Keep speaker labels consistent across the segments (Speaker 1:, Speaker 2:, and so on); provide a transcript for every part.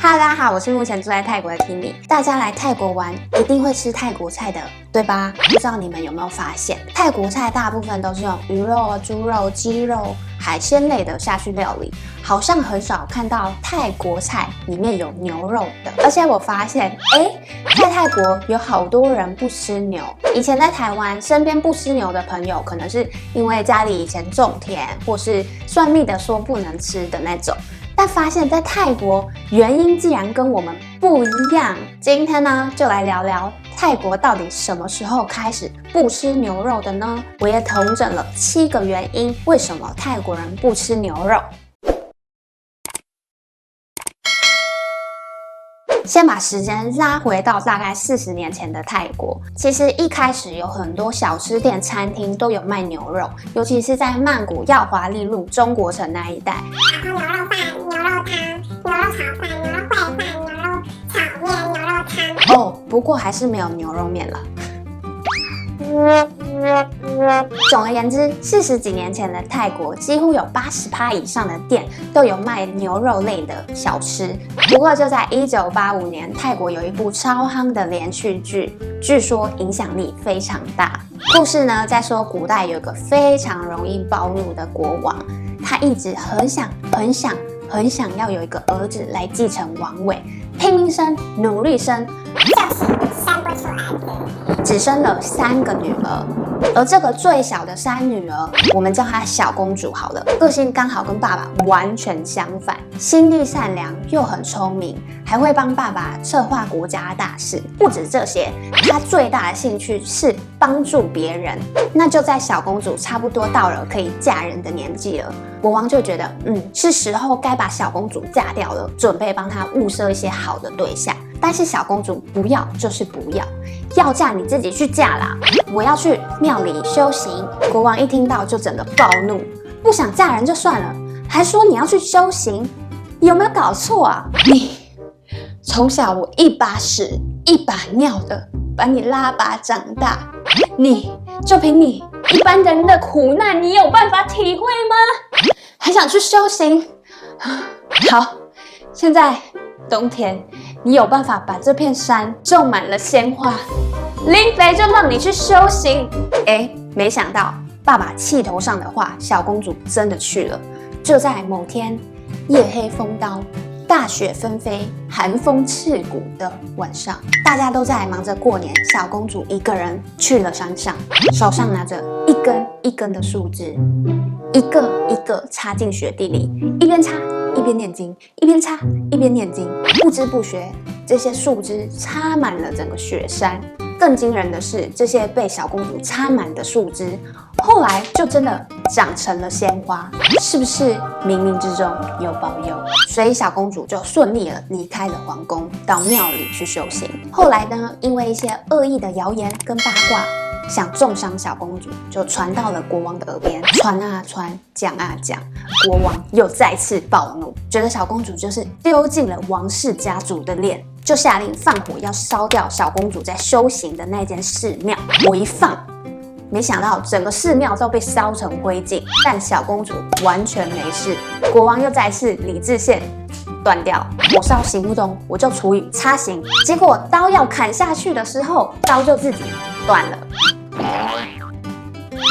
Speaker 1: 大家好，我是目前住在泰国的 Timmy。大家来泰国玩一定会吃泰国菜的，对吧？不知道你们有没有发现，泰国菜大部分都是用鱼肉、猪肉、鸡肉、海鲜类的下去料理，好像很少看到泰国菜里面有牛肉的。而且我发现，在泰国有好多人不吃牛。以前在台湾，身边不吃牛的朋友，可能是因为家里以前种田，或是算命的说不能吃的那种。但发现，在泰国原因竟然跟我们不一样。今天呢，就来聊聊泰国到底什么时候开始不吃牛肉的呢？我也统整了7个原因，为什么泰国人不吃牛肉。先把时间拉回到大概40年前的泰国，其实一开始有很多小吃店、餐厅都有卖牛肉，尤其是在曼谷耀华丽路中国城那一带。
Speaker 2: 牛肉饭、牛肉汤、牛肉炒饭、牛肉烩饭、牛肉炒面、牛肉汤。
Speaker 1: 哦，不过还是没有牛肉面了。总而言之，40几年前的泰国几乎有80%以上的店都有卖牛肉类的小吃。不过就在1985年，泰国有一部超夯的连续剧，据说影响力非常大。故事呢，在说古代有一个非常容易暴怒的国王，他一直很想要有一个儿子来继承王位，拼命生，努力生，
Speaker 2: 就是生不出儿子，
Speaker 1: 只生了3个女儿。而这个最小的3女儿，我们叫她小公主好了，个性刚好跟爸爸完全相反，心地善良又很聪明，还会帮爸爸策划国家大事。不止这些，她最大的兴趣是帮助别人。那就在小公主差不多到了可以嫁人的年纪了，国王就觉得，是时候该把小公主嫁掉了，准备帮她物色一些好的对象。但是小公主不要就是不要，要嫁你自己去嫁啦！我要去庙里修行。国王一听到就整个暴怒，不想嫁人就算了，还说你要去修行，有没有搞错啊？你从小我一把屎一把尿的把你拉拔长大，你就凭你一般人的苦难，你有办法体会吗？还想去修行？好，现在冬天，你有办法把这片山种满了鲜花，林肥就让你去修行。没想到爸爸气头上的话，小公主真的去了。就在某天夜黑风高、大雪纷飞、寒风刺骨的晚上，大家都在忙着过年，小公主一个人去了山上，手上拿着一根一根的树枝，一个一个插进雪地里，一边插一边念经，一边插一边念经。不知不觉，这些树枝插满了整个雪山。更惊人的是，这些被小公主插满的树枝，后来就真的长成了鲜花。是不是冥冥之中有保佑？所以小公主就顺利地离开了皇宫，到庙里去修行。后来呢，因为一些恶意的谣言跟八卦，想重伤小公主，就传到了国王的耳边，传啊传，讲啊讲，国王又再次暴怒，觉得小公主就是丢尽了王室家族的脸，就下令放火要烧掉小公主在修行的那间寺庙。我一放，没想到整个寺庙都被烧成灰烬，但小公主完全没事。国王又再次理智线断掉，火烧行不通，我就处以插刑。结果刀要砍下去的时候，刀就自己断了。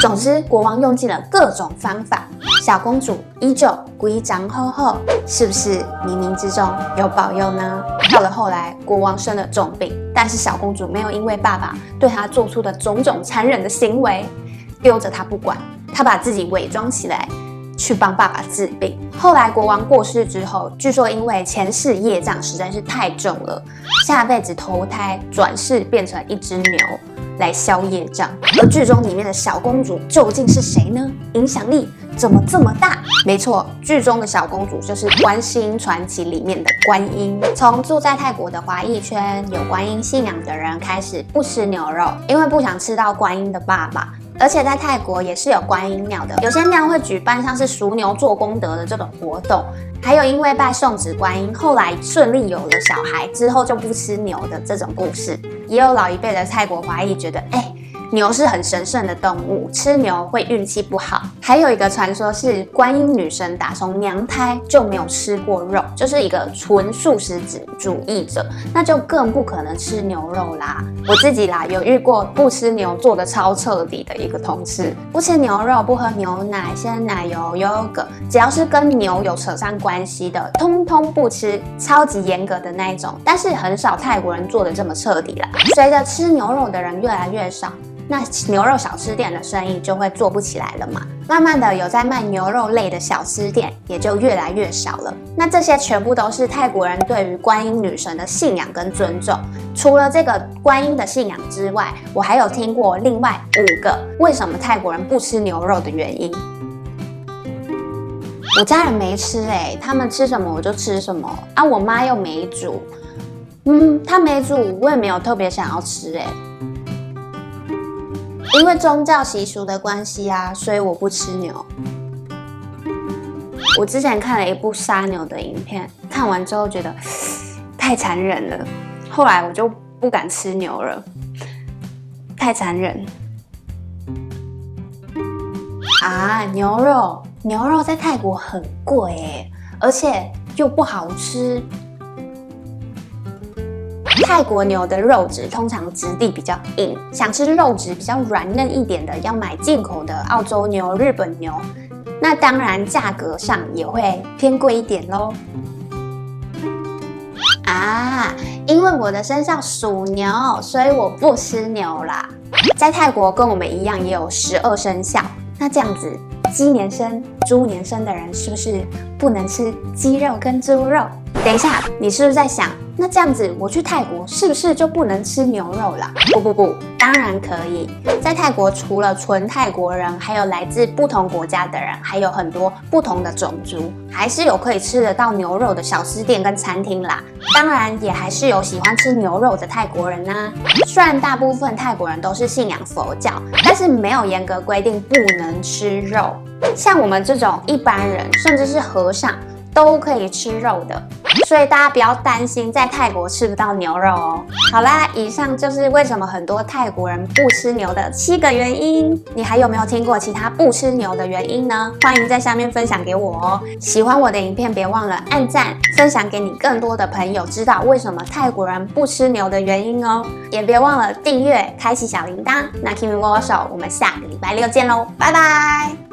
Speaker 1: 总之，国王用尽了各种方法，小公主依旧规章厚厚，是不是冥冥之中有保佑呢？到了后来，国王生了重病，但是小公主没有因为爸爸对她做出的种种残忍的行为丢着她不管，她把自己伪装起来，去帮爸爸治病。后来国王过世之后，据说因为前世业障实在是太重了，下辈子投胎转世变成一只牛来消业障。而剧中里面的小公主究竟是谁呢？影响力怎么这么大？没错，剧中的小公主就是《观世音传奇》里面的观音。从住在泰国的华裔圈有观音信仰的人开始不吃牛肉，因为不想吃到观音的爸爸。而且在泰国也是有观音庙的，有些庙会举办像是赎牛做功德的这种活动，还有因为拜送子观音，后来顺利有了小孩之后就不吃牛的这种故事。也有老一辈的泰国华裔觉得，牛是很神圣的动物，吃牛会运气不好。还有一个传说是观音女神打从娘胎就没有吃过肉，就是一个纯素食主义者，那就更不可能吃牛肉啦。我自己啦有遇过不吃牛做的超彻底的一个同事，不吃牛肉，不喝牛奶、鲜奶油、yogurt，只要是跟牛有扯上关系的，通通不吃，超级严格的那一种。但是很少泰国人做的这么彻底啦。随着吃牛肉的人越来越少，那牛肉小吃店的生意就会做不起来了嘛。慢慢的有在卖牛肉类的小吃店也就越来越少了。那这些全部都是泰国人对于观音女神的信仰跟尊重。除了这个观音的信仰之外，我还有听过另外5个为什么泰国人不吃牛肉的原因。我家人没吃他们吃什么我就吃什么啊，我妈又没煮，她没煮我也没有特别想要吃因为宗教习俗的关系啊，所以我不吃牛。我之前看了一部杀牛的影片，看完之后觉得太残忍了，后来我就不敢吃牛了，太残忍啊！牛肉在泰国很贵而且又不好吃。泰国牛的肉质通常质地比较硬，想吃肉质比较软嫩一点的，要买进口的澳洲牛、日本牛。那当然价格上也会偏贵一点咯。啊，因为我的生肖属牛，所以我不吃牛啦。在泰国跟我们一样也有12生肖，那这样子鸡年生、猪年生的人是不是不能吃鸡肉跟猪肉？等一下，你是不是在想，那这样子我去泰国是不是就不能吃牛肉啦？不，当然可以。在泰国除了纯泰国人，还有来自不同国家的人，还有很多不同的种族，还是有可以吃得到牛肉的小吃店跟餐厅啦。当然也还是有喜欢吃牛肉的泰国人啊。虽然大部分泰国人都是信仰佛教，但是没有严格规定不能吃肉。像我们这种一般人，甚至是和尚，都可以吃肉的，所以大家不要担心在泰国吃不到牛肉哦。好啦，以上就是为什么很多泰国人不吃牛的7个原因。你还有没有听过其他不吃牛的原因呢？欢迎在下面分享给我哦。喜欢我的影片，别忘了按赞，分享给你更多的朋友知道为什么泰国人不吃牛的原因哦。也别忘了订阅，开启小铃铛。那 Kimi 握手，我们下个礼拜6见喽，拜拜。